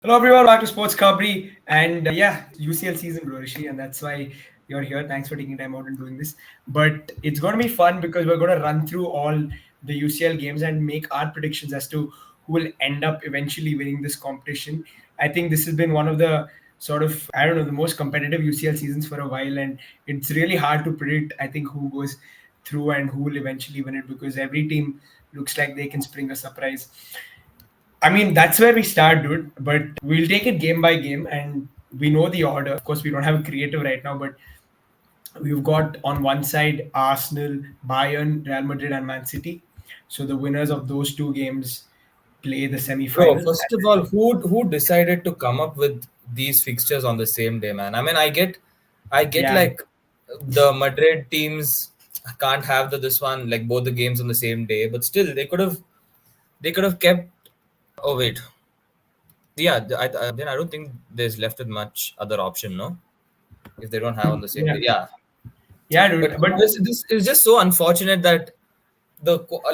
Hello everyone, back to SportsKhabri and UCL season, bro, Rishi, and that's why you're here. Thanks for taking time out and doing this. But it's going to be fun because we're going to run through all the UCL games and make our predictions as to who will end up eventually winning this competition. I think this has been one of the sort of, I don't know, the most competitive UCL seasons for a while, and it's really hard to predict, I think, who goes through and who will eventually win it because every team looks like they can spring a surprise. I mean, that's where we start, dude. But we'll take it game by game, and we know the order. Of course, we don't have a creative right now, but we've got on one side Arsenal, Bayern, Real Madrid, and Man City. So the winners of those two games play the Bro, semi-finals. first of all, who decided to come up with these fixtures on the same day, man? I mean, I get Yeah, like the Madrid teams can't have this one like both the games on the same day, but still they could have kept. Oh wait, yeah. Then I don't think there's left with much other option, no? If they don't have on the same yeah, day, yeah. yeah, But dude. But this is just so unfortunate that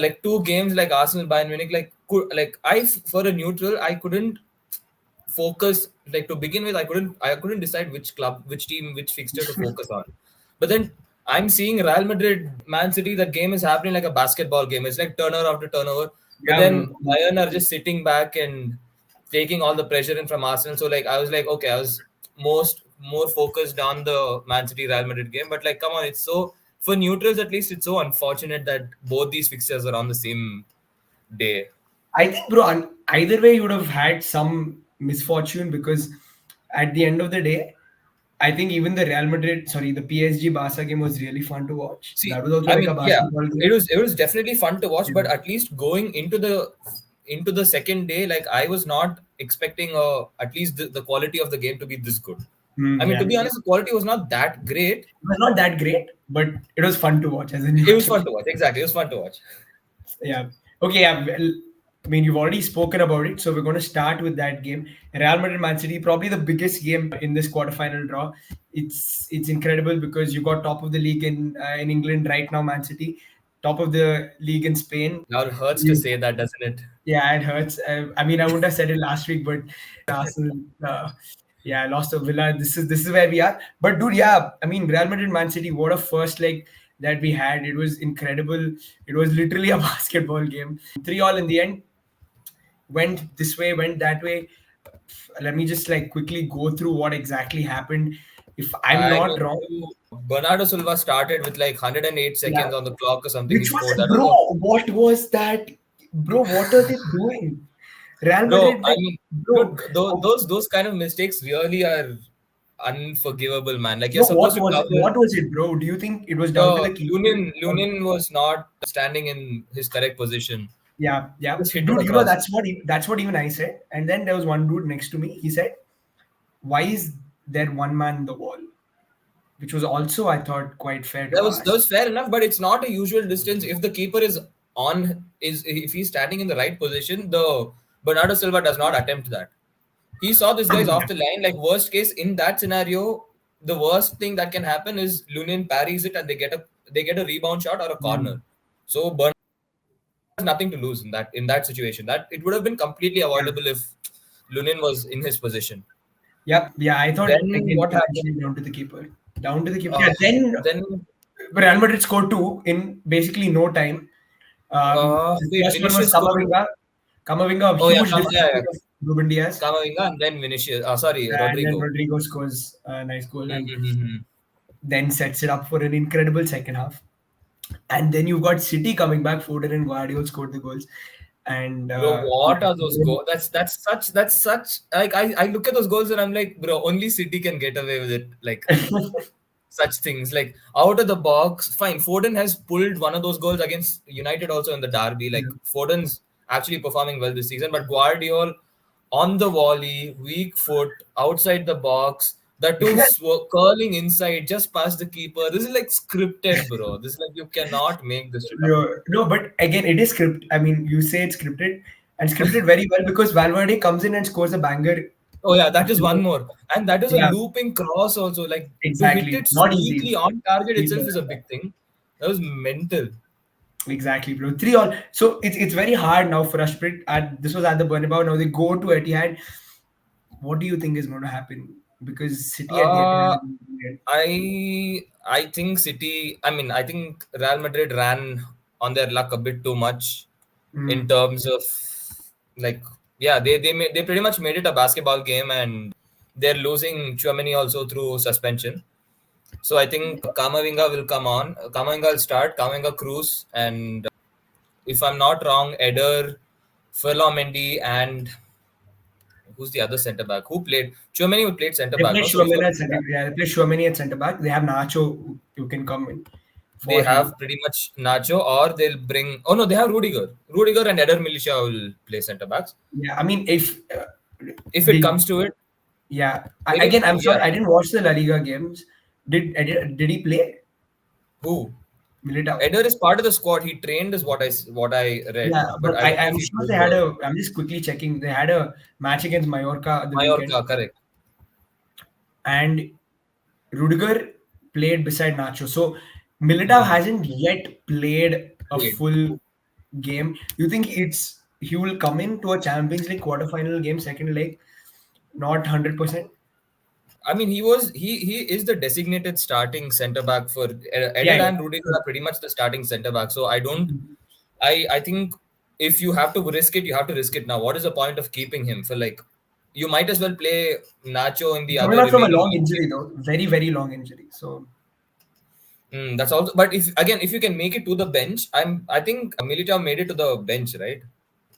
like two games like Arsenal Bayern Munich like for a neutral I couldn't focus like to begin with. I couldn't decide which team, which fixture to focus on. But then I'm seeing Real Madrid Man City. That game is happening like a basketball game. It's like turnover after turnover. But yeah, then bro. Bayern are just sitting back and taking all the pressure in from Arsenal. So like I was like, okay, I was more focused on the Man City Real Madrid game. But like, come on, it's so for neutrals at least it's so unfortunate that both these fixtures are on the same day. I think, bro, either way, you would have had some misfortune because at the end of the day, I think even the Real Madrid, sorry, the PSG Barca game was really fun to watch. See, That was also I like a mean, yeah, basketball it game. was it was definitely fun to watch, Yeah. but at least going into the second day, like I was not expecting at least the quality of the game to be this good. I mean, Yeah. to be honest, the quality was not that great. It was not that great, but it was fun to watch as a It was neutral. fun to watch. Exactly, it was fun to watch. Yeah. Okay. Yeah. Well, I mean, you've already spoken about it, so we're going to start with that game. Real Madrid Man City, probably the biggest game in this quarterfinal draw. It's incredible because you got top of the league in England right now, Man City, top of the league in Spain. Now it hurts to say that, doesn't it? Yeah, it hurts. I mean, I wouldn't have said it last week, but Arsenal, yeah, lost to Villa. This is where we are. But dude, yeah, I mean, Real Madrid, Man City, what a first leg that we had. It was incredible. It was literally a basketball game. 3-3 in the end. Went this way, went that way. Let me just like quickly go through what exactly happened. If I'm I not mean, wrong, Bernardo Silva started with like 108 yeah, seconds on the clock or something. He which was scored. That was bro? What was that, bro? What are they doing? Real Bro, Madrid, I like, mean, bro. dude, those kind of mistakes really are unforgivable, man. Like you're No, supposed to cover. what was it, bro? Do you think it was down to the keeper? Lunin was not standing in his correct position. Yeah, He yeah, just hit it dude. across. That's what even I said. And then there was one dude next to me. He said, "Why is there one man in the wall?" Which was also, I thought, quite fair That to was that ask. was fair enough, but it's not a usual distance. If the keeper is if he's standing in the right position, the Bernardo Silva does not attempt that. He saw this guy's off the line. Like worst case in that scenario, the worst thing that can happen is Lunin parries it and they get a rebound shot or a corner. Mm. So Bernardo has nothing to lose in that situation. That it would have been completely Yeah, avoidable if Lunin was in his position. yep, yeah. I thought Then again what happened? eventually down to the keeper. Down to the keeper. Uh, Yeah. Then then Real Madrid scored two in basically no time. The wait, first one was Vinicius scored. Camavinga. Camavinga, a Oh yeah, huge yeah, deflection yeah. of Ruben Diaz. Camavinga and then Vinicius. Sorry, And then Rodrigo. Rodrigo scores a nice goal and Mm-hmm. then sets it up for an incredible second half. And then you've got City coming back. Foden and Guardiola scored the goals. And Bro, what are those goals? That's such like I look at those goals and I'm like, bro, only City can get away with it. Like such things. Like out of the box, fine. Foden has pulled one of those goals against United also in the derby. Like Foden's actually performing well this season, but Guardiola on the volley, weak foot, outside the box, that too curling inside, just past the keeper. This is like scripted, bro. This is like you cannot make this shit up. no, but again, it is scripted. I mean, you say it's scripted and scripted very well because Valverde comes in and scores a banger. Oh yeah, that is one more, and that is a Yeah, looping cross also. Like to hit exactly. it Not so easy. neatly on target Either. itself is a big thing. That was mental. Exactly, bro. 3-3. So it's very hard now for us to predict. This was at the Bernabeu. Now they go to Etihad. What do you think is going to happen? Because City at the Uh, end. I think City. I mean, I think Real Madrid ran on their luck a bit too much in Mm. terms of like yeah they pretty much made it a basketball game, and they're losing Chouameni also through suspension. So I think Kamavinga will come on. Kamavinga will start. Kamavinga Cruz, and if I'm not wrong, Eder, Ferland Mendy, and who's the other centre back? Who played? Chouameni who played centre They back, play no? So he's going Tchouaméni to at center. Yeah, they play Tchouaméni at centre back. They have Nacho who can come in they for him. have pretty much Nacho, or they'll bring. Oh no, they have Rudiger. Rudiger and Eder Milicia will play centre backs Yeah, I mean, if if it they, comes to it. yeah, Maybe again, I'm yeah. sorry, I didn't watch the La Liga games. Did he play Who? Militao? Eder is part of the squad. He trained, is what I read, Yeah, but but I don't know if I'm he sure played they had the a. I'm just quickly checking. They had a match against Mallorca the weekend, Mallorca. Correct. and Rudiger played beside Nacho. So Militao Hmm. hasn't yet played a Played. full game. You think he will come into a Champions League quarterfinal game, second leg, not 100%? I mean, he is the designated starting centre back for Yeah, Eder yeah. and Rudiger are pretty much the starting centre back. So I don't. I think if you have to risk it, you have to risk it now. What is the point of keeping him for like? You might as well play Nacho in the Coming other back from a remaining long games. injury though, very very long injury. So That's also. But if you can make it to the bench, I think Militao made it to the bench, right?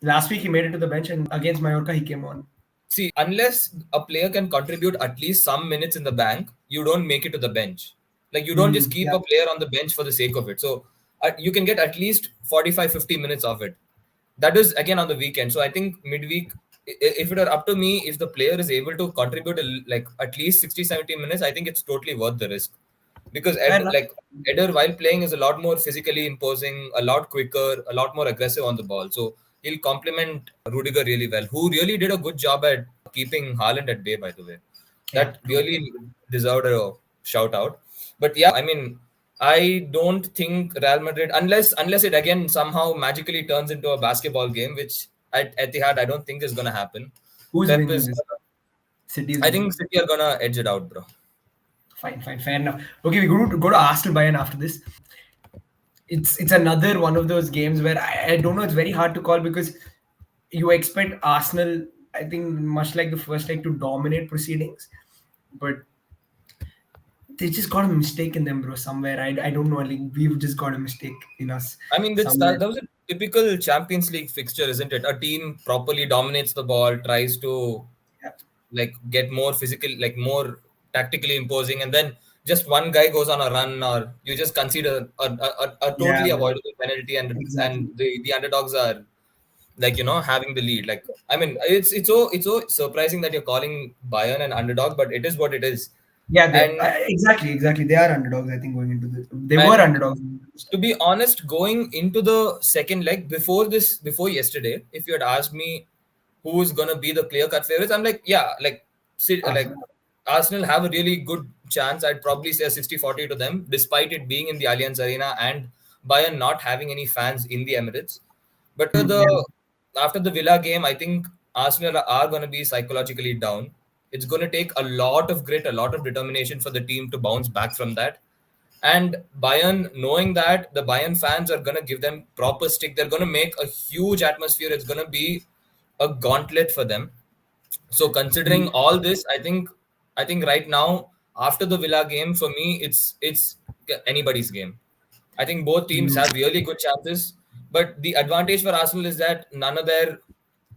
last week he made it to the bench, and against Mallorca he came on. See, unless a player can contribute at least some minutes in the bank, you don't make it to the bench. Like, you don't just keep Yeah, a player on the bench for the sake of it. So, you can get at least 45, 50 minutes of it. That is again on the weekend. So, I think midweek, if it were up to me, if the player is able to contribute like at least 60, 70 minutes, I think it's totally worth the risk. Because fair enough. Eder, while playing, is a lot more physically imposing, a lot quicker, a lot more aggressive on the ball. So he'll complement Rudiger really well, who really did a good job at keeping Haaland at bay, by the way. Yeah, That true. really deserved a shout out. But yeah, I mean, I don't think Real Madrid, unless it again somehow magically turns into a basketball game, which at Etihad I don't think is gonna happen. Who's Pep winning is, this? City is I winning. think City are gonna edge it out, bro. Fine, fine, fair enough. Okay, we're going to go to Arsenal Bayern after this. It's another one of those games where I don't know. It's very hard to call because you expect Arsenal, I think, much like the first leg, to dominate proceedings, but they just got a mistake in them, bro. Somewhere, I don't know. Like we've just got a mistake in us I mean, somewhere. that was a typical Champions League fixture, isn't it? A team properly dominates the ball, tries to Yeah, like get more physical, like more tactically imposing, and then just one guy goes on a run, or you just concede a yeah, totally avoidable penalty, and exactly. the underdogs are like having the lead. Like I mean, it's so surprising that you're calling Bayern an underdog, but it is what it is, Yeah, they and exactly, exactly. They are underdogs. I think going into this, they were and underdogs. to be honest, going into the second leg before yesterday, if you had asked me who's gonna be the clear cut favorites, I'm like, yeah, like Arsenal. Arsenal have a really good chance. I'd probably say a 60-40 to them, despite it being in the Allianz Arena and Bayern not having any fans in the Emirates. But Yeah, after the Villa game, I think Arsenal are gonna be psychologically down. It's gonna take a lot of grit, a lot of determination for the team to bounce back from that. And Bayern, knowing that the Bayern fans are going to give them proper stick, they're going to make a huge atmosphere. It's going to be a gauntlet for them. So considering all this, I think right now after the Villa game, for me, it's anybody's game. I think both teams mm, have really good chances, but the advantage for Arsenal is that none of their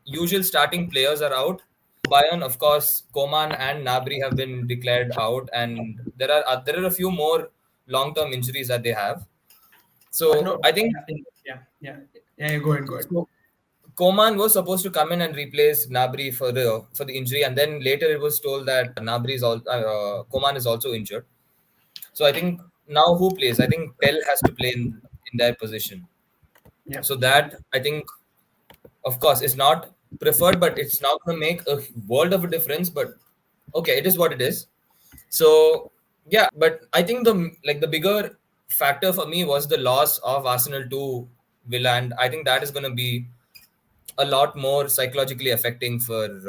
usual starting players are out. Bayern, of course, Coman and Nabri have been declared out, and there are a few more long-term injuries that they have. So no, I think yeah. Go ahead, go ahead. so Coman was supposed to come in and replace Nabri for the injury, and then later it was told that Coman is also injured. So I think now who plays? I think Tell has to play in their position. Yeah, So that I think, of course, is not preferred, but it's not going to make a world of a difference. But okay, it is what it is. So yeah, but I think the bigger factor for me was the loss of Arsenal to Villa, and I think that is going to be a lot more psychologically affecting for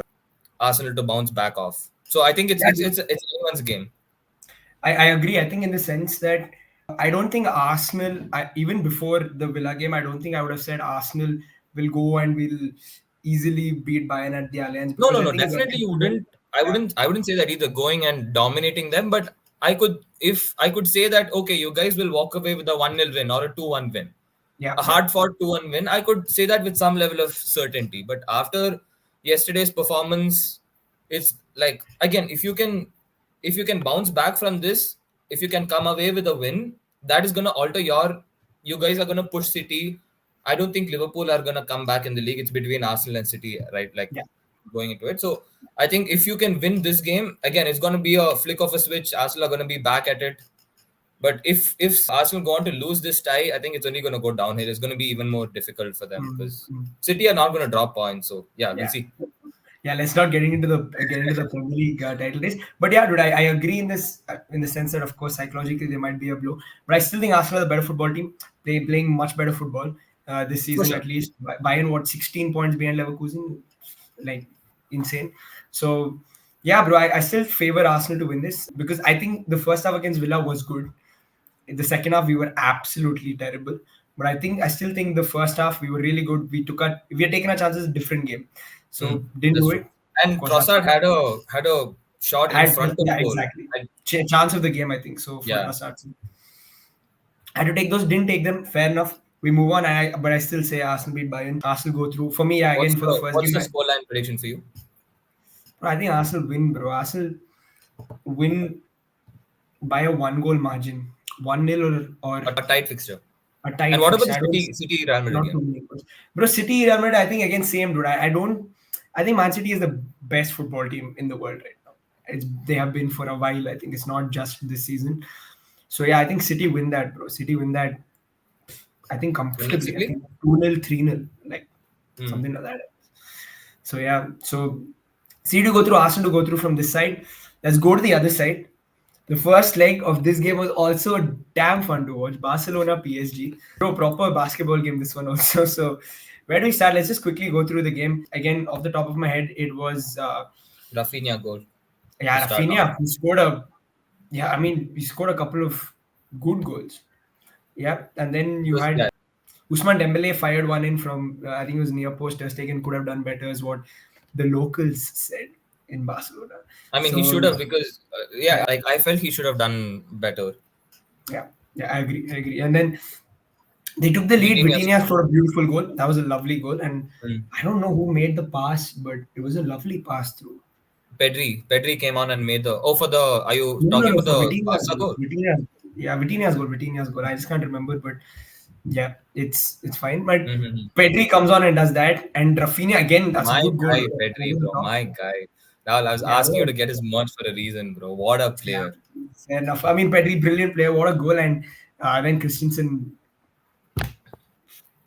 Arsenal to bounce back off. So I think Yeah, it's anyone's game. I agree. I think in the sense that I don't think Arsenal, even before the Villa game, I don't think I would have said Arsenal will go and will easily beat Bayern at the Allianz No, because no, I no. think Definitely, you wouldn't. yeah, I wouldn't say that either. Going and dominating them, but I could, if I could say that, okay, you guys will walk away with a 1-0 win or a 2-1 win, yeah, a yeah, hard fought 2-1 win. I could say that with some level of certainty. But after yesterday's performance, it's like again, if you can bounce back from this, if you can come away with a win, that is gonna alter your. You guys are gonna push City. I don't think Liverpool are gonna come back in the league. It's between Arsenal and City, right? Like yeah. going into it. So I think if you can win this game, again, it's gonna be a flick of a switch. Arsenal are gonna be back at it. But if Arsenal go on to lose this tie, I think it's only going to go downhill. It's going to be even more difficult for them Mm, because mm. City are not going to drop points. So yeah, we'll Yeah. see. Yeah, let's not get into the Premier League title race. But yeah, dude, I agree in this in the sense that of course psychologically there might be a blow, but I still think Arsenal are the better football team. They playing much better football this For season sure. at least. Bayern what 16 points behind Leverkusen, like insane. So yeah, bro, I still favor Arsenal to win this because I think the first half against Villa was good. In the second half we were absolutely terrible. But I still think the first half we were really good. We had taken our chances, a different game. Mm, So didn't that's do true. it. Of And course, Trossard had a shot in had front of yeah goal. exactly And, chance of the game I think so for yeah. Trossard. Had to take those, didn't take them. Fair enough. We move on. But I still say Arsenal beat Bayern. Arsenal go through. For me, yeah, again for the first What's game, the scoreline prediction for you? I think Arsenal win, bro. Arsenal win by a 1 goal margin, 1-0 or A tight fixture. a And tight what about fixture. the I don't City Real Madrid not too game? many goals. Bro, City Real Madrid, I think again same, dude. I don't. I think Man City is the best football team in the world right now. They have been for a while. I think it's not just this season. So yeah, I think City win that, bro. City win that. I think comfortably. I Convincingly? think 2-0, 3-0, like Mm. something like that. So yeah, so City to go through, Arsenal to go through from this side. Let's go to the other side. The first leg of this game was also damn fun to watch. Barcelona PSG. Bro, proper basketball game, this one also. So, where do we start? Let's just quickly go through the game. Again, off the top of my head, it was, Rafinha goal to yeah, start off. Rafinha, who scored a, yeah, I mean, he scored a couple of good goals. Yeah, and then you Yeah. had Usman Dembele fired one in from, I think it was near post. Ter Stegen could have done better, is what the locals said in Barcelona. I mean, he should So, have because yeah, yeah, like I felt he should have done better. yeah, yeah, I agree, I agree. And then they took the lead. Vitinha Vitinha scored. scored a beautiful goal. That was a lovely goal. And Mm. I don't know who made the pass, but it was a lovely pass through. Pedri came on and made the. Oh, for the. Are you No, no, talking no, about for the Vitinha's Barca goal. goal? Yeah, Vitinha's goal. I just can't remember, but yeah, it's fine. But Mm-hmm. Pedri comes on and does that. And Rafinha, again, that's a My good goal. guy, Over Pedri, the bro. top. My guy. Now, I was Yeah, asking you to get his merch for a reason, bro. What a yeah, player. fair enough. I mean, Pedri, brilliant player. What a goal. And then Christensen,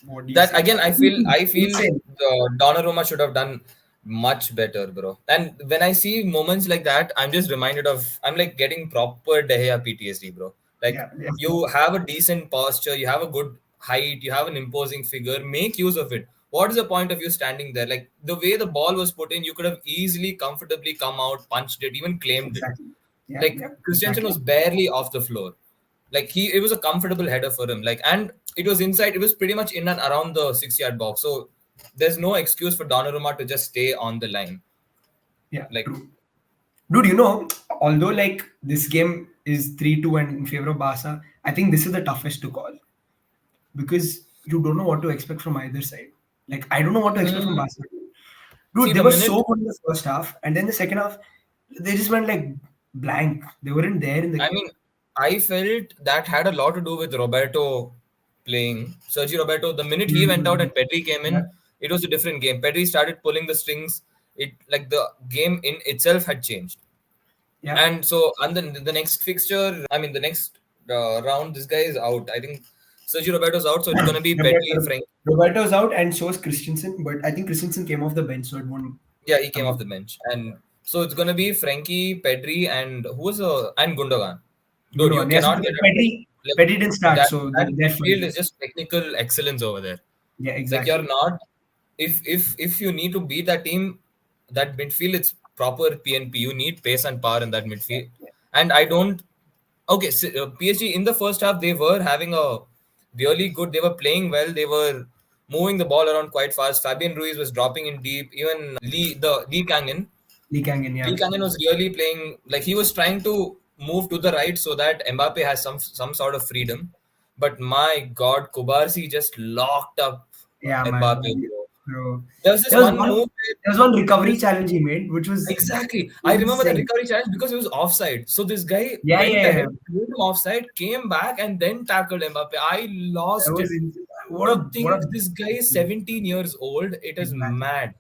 what do you That say? again, I feel Insane. the Donnarumma should have done much better, bro. And when I see moments like that, I'm just reminded of I'm like getting proper De Gea PTSD, bro. Like Yeah, yeah. you have a decent posture, you have a good height, you have an imposing figure. Make use of it. What is the point of you standing there? Like the way the ball was put in, you could have easily, comfortably come out, punched it, even claimed it. Exactly. Yeah, Like yeah, Christensen exactly. was barely off the floor. Like it was a comfortable header for him. Like and it was inside. It was pretty much in and around the 6 yard box. So there's no excuse for Donnarumma to just stay on the line. Yeah, Like true. Dude, although like this game is 3-2 and in favor of Barca, I think this is the toughest to call because you don't know what to expect from either side. Like I don't know what to expect from mm, Barca. see Dude, they the were minute. so good in the first half, and then the second half, they just went like blank. They weren't there in the I game. mean, I felt that had a lot to do with Roberto playing. Sergio Roberto. The minute he went out Mm, and Pedri came yeah, in, it was a different game. Pedri started pulling the strings. It like the game in itself had changed. yeah. And so, and then the next fixture, I mean, the next round, this guy is out. I think Sergio Roberto's out, so it's going to be Pedri, Frank. Roberto's out, and so is Christensen, but I think Christensen came off the bench, so it won't Yeah, he came come off up. the bench, and so it's going to be Frankie, Pedri, and and Gundogan. Good Dude, you one. Yes, cannot get like Petty didn't start, that. so That they're midfield fine. is just technical excellence over there. Yeah, Like you're exactly. not. If you need to beat that team, that midfield, it's proper PNP. You need pace and power in that midfield. And I don't. Okay, so, PSG in the first half, they were having a really good. They were playing well. They were moving the ball around quite fast. Fabian Ruiz was dropping in deep. Even Lee Kangin. Lee Kangin, yeah. Lee Kangin was really playing like he was trying to move to the right so that Mbappe has some sort of freedom. But my God, Kubarsi just locked up Yeah, Mbappe, man. bro. Bro. There was this There was one one move. there was one recovery challenge he made, which was Exactly. I remember that insane. recovery challenge because it was offside. So this guy Yeah, went yeah, yeah. ahead, moved him offside, came back, and then tackled Mbappe. I That lost was it. insane. To What think a this guy is 17 years old, it is imagine. mad.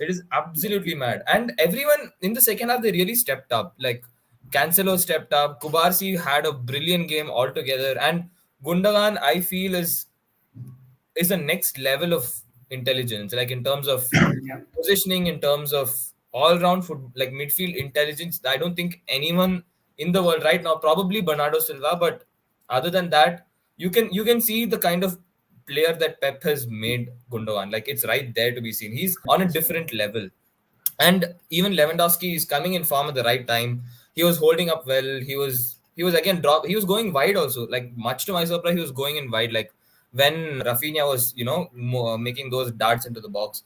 It is absolutely mad. And everyone in the second half, they really stepped up. Like Cancelo stepped up. Kubarsi had a brilliant game altogether. And Gundogan, I feel, is the next level of intelligence, like in terms of Yeah. positioning, in terms of all round foot, like midfield intelligence. I don't think anyone in the world right now, probably Bernardo Silva, but other than that, you can see the kind of player that Pep has made Gundogan. Like it's right there to be seen. He's on a different level. And even Lewandowski is coming in form at the right time. He was holding up well. He was again drop. He was going wide also. Like much to my surprise, he was going in wide. Like when Rafinha was making those darts into the box.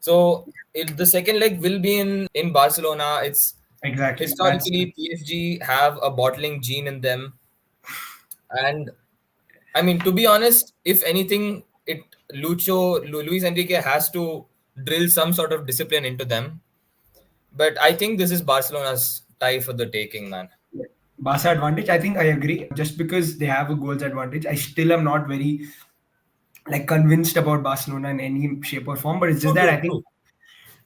So the second leg will be in Barcelona. It's Exactly. That's historically PSG have a bottling gene in them, and I mean, to be honest, if anything, Luis Enrique has to drill some sort of discipline into them. But I think this is Barcelona's tie for the taking, man. Barca advantage. I think I agree. Just because they have a goals advantage, I still am not very like convinced about Barcelona in any shape or form. But it's just True, that true, true.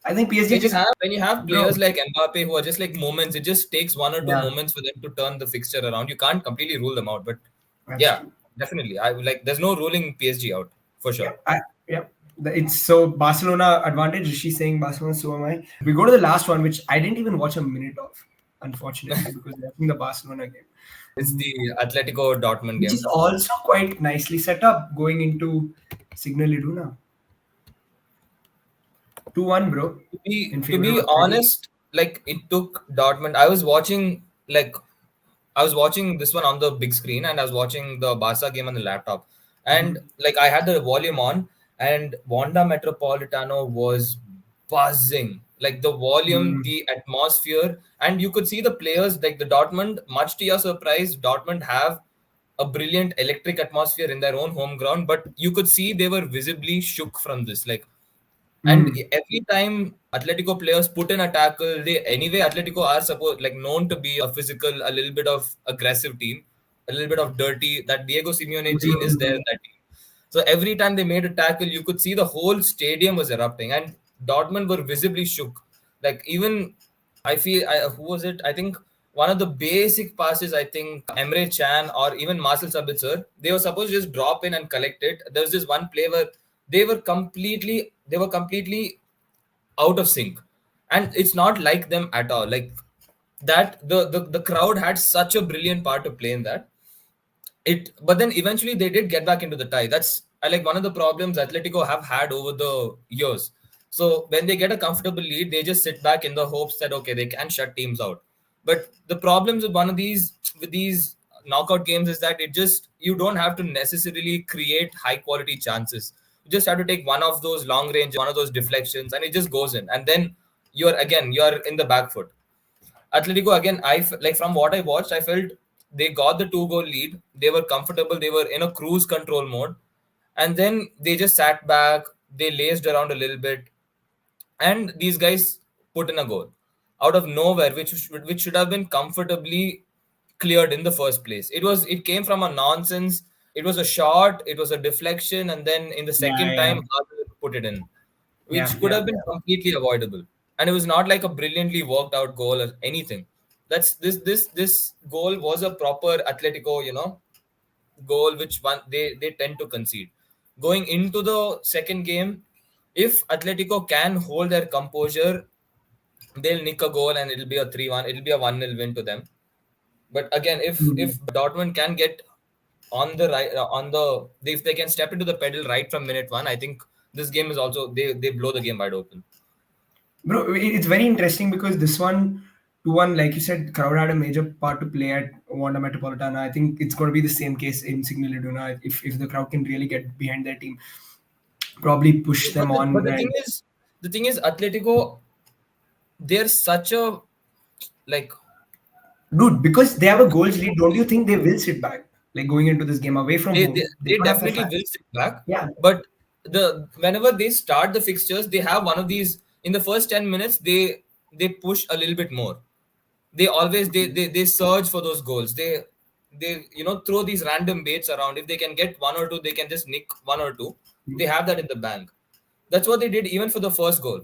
I think PSG just When you have bro. players like Mbappe who are just like moments, it just takes one or two Yeah, moments for them to turn the fixture around. You can't completely rule them out, but that's yeah, true. definitely. I like. There's no ruling PSG out for Yeah, sure. yeah. It's so Barcelona advantage. Rishi saying Barcelona, so am I. We go to the last one, which I didn't even watch a minute of, unfortunately, because they're having the Barcelona game, It's the Atletico Dortmund which is game. also quite nicely set up going into Signal Iduna. 2-1, bro, To be in to favor of be Atleti. honest, like it took Dortmund. I was watching this one on the big screen, and I was watching the Barca game on the laptop. And Mhm. like I had the volume on, and Wanda Metropolitano was buzzing. Like the volume, Mm. the atmosphere, and you could see the players. Like the Dortmund, much to your surprise, Dortmund have a brilliant electric atmosphere in their own home ground, but you could see they were visibly shook from this. Like and Mm. every time Atletico players put in a tackle, they anyway Atletico are supposed like known to be a physical, a little bit of aggressive team, a little bit of dirty. That Diego Simeone gene is there in Mm. that team. So every time they made a tackle, you could see the whole stadium was erupting, and Dortmund were visibly shook. Like even who was it? I think one of the basic passes. I think Emre Can or even Marcel Sabitzer, they were supposed to just drop in and collect it. There was this one play where they were completely out of sync, and it's not like them at all. Like that, the crowd had such a brilliant part to play in that it but then eventually they did get back into the tie. That's I like one of the problems Atletico have had over the years. So when they get a comfortable lead, they just sit back in the hopes that okay, they can shut teams out. But the problems with these knockout games is that it just you don't have to necessarily create high quality chances. You just have to take one of those long range, one of those deflections, and it just goes in, and then you're in the back foot. Atletico again, like from what I watched, I felt they got the 2 goal lead. They were comfortable. They were in a cruise control mode, and then they just sat back. They laced around a little bit, and these guys put in a goal out of nowhere, which should have been comfortably cleared in the first place. It came from a nonsense. It was a shot. It was a deflection, and then in the Yeah, second yeah, time, Arthur put it in, yeah, which could yeah. have been completely avoidable. And it was not like a brilliantly worked out goal or anything. This goal was a proper Atletico, goal which one they tend to concede. Going into the second game, if Atletico can hold their composure, they'll nick a goal and it'll be a 3-1. It'll be a 1-0 win to them. But again, if Mm. Dortmund can get on the right if they can step into the pedal right from minute one, I think this game is also they blow the game wide open. Bro, it's very interesting because this one, 2-1, like you said, crowd had a major part to play at Wanda Metropolitano. I think it's going to be the same case in Signal Iduna if the crowd can really get behind their team, probably push But them the, but on. the And thing is, Atletico, they're such a like dude, because they have a goals lead, don't you think they will sit back? Like going into this game away from they, they, home, they they don't have their definitely fans. will sit back. Yeah. But whenever they start the fixtures, they have one of these in the first 10 minutes. They push a little bit more. They always they surge for those goals. They throw these random baits around. If they can get one or two, they can just nick one or two. They have that in the bank. That's what they did even for the first goal.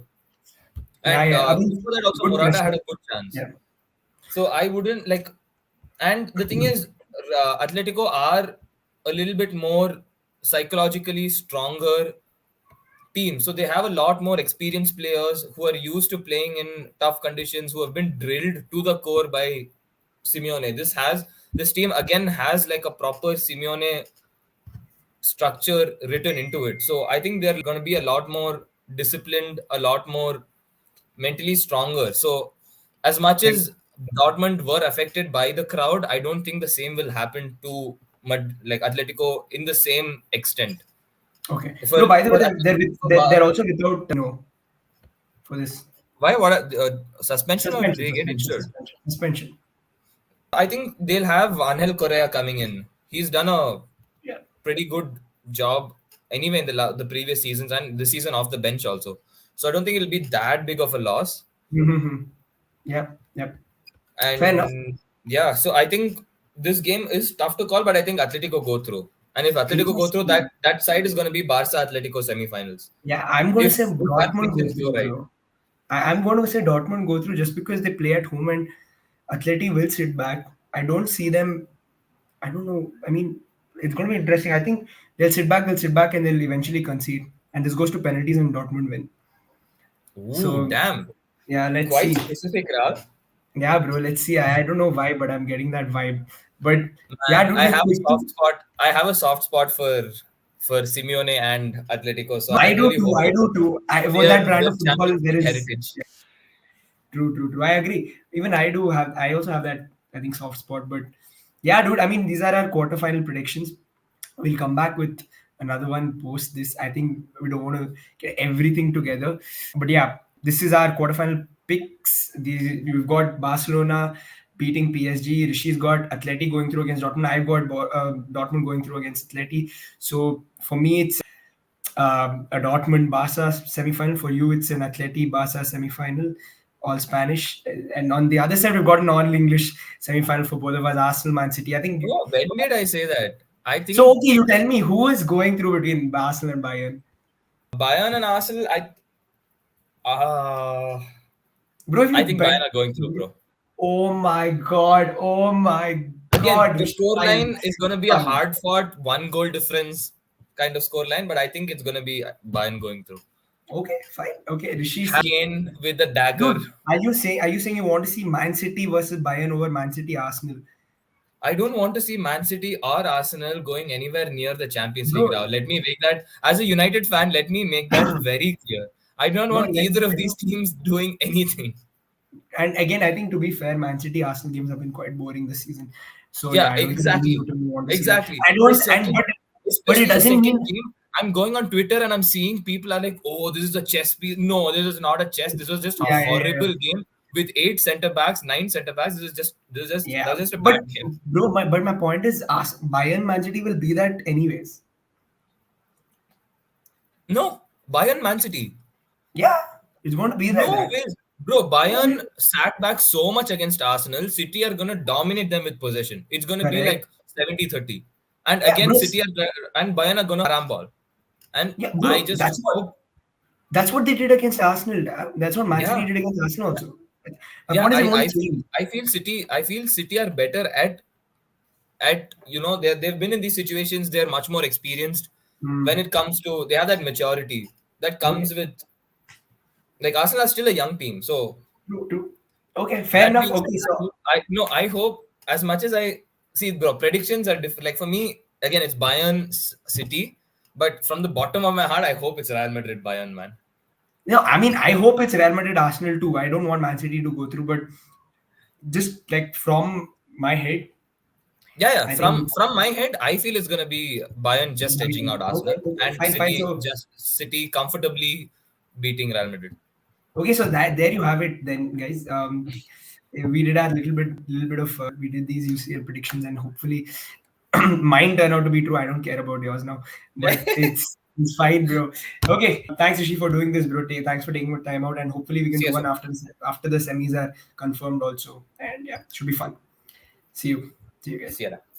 Yeah, And yeah. I before mean, that, also good Morata pressure. had a good chance. Yeah. So I wouldn't like. And the thing is, Atletico are a little bit more psychologically stronger team. So they have a lot more experienced players who are used to playing in tough conditions, who have been drilled to the core by Simeone. This team again has like a proper Simeone structure written into it. So I think they're going to be a lot more disciplined, a lot more mentally stronger. So as much Like, as Dortmund were affected by the crowd, I don't think the same will happen to like Atletico in the same extent. okay. For No, by the way, for for they're also without for this why what suspension or did suspension, they get suspension, injured? suspension, suspension. I think they'll have Angel Correa coming in. He's done a Yeah. pretty good job anyway in the previous seasons and the season off the bench also. So I don't think it'll be that big of a loss. Mm-hmm. Yep. Yep. Fair enough. And yeah, so I think this game is tough to call, but I think Atletico go through. And if Atletico go through, Interesting. that side is going to be Barca Atletico semifinals. Yeah, I'm going to say If our Dortmund go predictions go through, right. bro. I'm going to say Dortmund go through just because they play at home and Atleti will sit back. I don't see them. I don't know. I mean, it's going to be interesting. I think they'll sit back, and they'll eventually concede. And this goes to penalties and Dortmund win. Ooh, So, damn. yeah, let's Quite see. specific, Ral. Yeah, bro, let's see. I don't know why, but I'm getting that vibe. But yeah, Man, dude, I like have a quickly, soft spot. I have a soft spot for Simeone and Atletico. So no, I I do really too. I hope do too. For their that brand their of football, Champions there League is. heritage. True, true, true. I agree. Even I do have. I also have that. I think soft spot. But yeah, dude. I mean, these are our quarterfinal predictions. We'll come back with another one post this. I think we don't want to get everything together. But yeah, this is our quarterfinal picks. We've got Barcelona beating PSG. Rishi's got Atleti going through against Dortmund. I've got Dortmund going through against Atleti. So for me, it's a Dortmund Barca semi-final. For you, it's an Atleti Barca semi-final, all Spanish. And on the other side, we've got an all English semi-final for both of us, Arsenal, Man City. I think. Oh, when did I say that? I So think okay, you tell me who is going through between Arsenal and Bayern, Bayern and Arsenal. Uh, bro? If I you think bet, Bayern are going through, bro. oh my Again, god, the Rishi, fine, scoreline is going to be a fine. hard fought one goal difference kind of scoreline, but I think it's going to be Bayern going through. Okay, fine. Okay, Rishi, Kane with the dagger. dude, are you saying you want to see Man City versus Bayern over Man City Arsenal, I don't want to see Man City or Arsenal going anywhere near the Champions League bro? now. Let me make that, as a United fan, let me make that very clear. I don't No, want let's. either of these teams doing anything. And again, I think to be fair, Man City Arsenal games have been quite boring this season. So yeah, Yeah, I don't think any exactly. Newton will want to see that. Exactly. I The don't, and second, but it especially the doesn't second mean. game, I'm going on Twitter and I'm seeing people are like, oh, this is a chess piece. No, this is not a chess. This was just a Yeah, yeah, yeah, horrible game with 8 center backs, 9 center backs. That yeah. was just a But bad game. bro, my point is, Bayern Man City will be that anyways. No, Bayern Man City. Yeah, it's going to be like No that. ways. Bro, Yeah, yeah. Bayern sat back so much against Arsenal. City are going to dominate them with possession. It's going to be Correct. like 70-30. And Yeah, again, bro. City are, and Bayern are going to ball. And Yeah, I bro. just hope, That's what they did against Arsenal. That's what Man City yeah, did against Arsenal also. My yeah. point is, it won't I feel change. City are better at they've been in these situations. They're much more experienced when Hmm. it comes to they have that maturity that Okay. comes with like Arsenal are still a young team. So True, true. Okay, fair that enough. being said, Okay, so I hope as much as I see, bro, predictions are different. Like for me, again, it's Bayern City, but from the bottom of my heart, I hope it's Real Madrid Bayern, man. No, I mean, I hope it's Real Madrid, Arsenal too. I don't want Man City to go through, but just like from my head, Yeah, yeah. I think. From my head, I feel it's gonna be Bayern just edging out Okay, Arsenal okay, and fine, fine. So, City comfortably beating Real Madrid. okay, so that there you have it, then, guys. We did a little bit of we did these UCL predictions, and hopefully, mine turn out to be true. I don't care about yours now, but it's fine, bro. Okay, thanks Rishi for doing this, bro. Thanks for taking more time out, and hopefully we can See do you one soon. after the semis are confirmed also, and yeah, it should be fun. See you, see you guys. See you.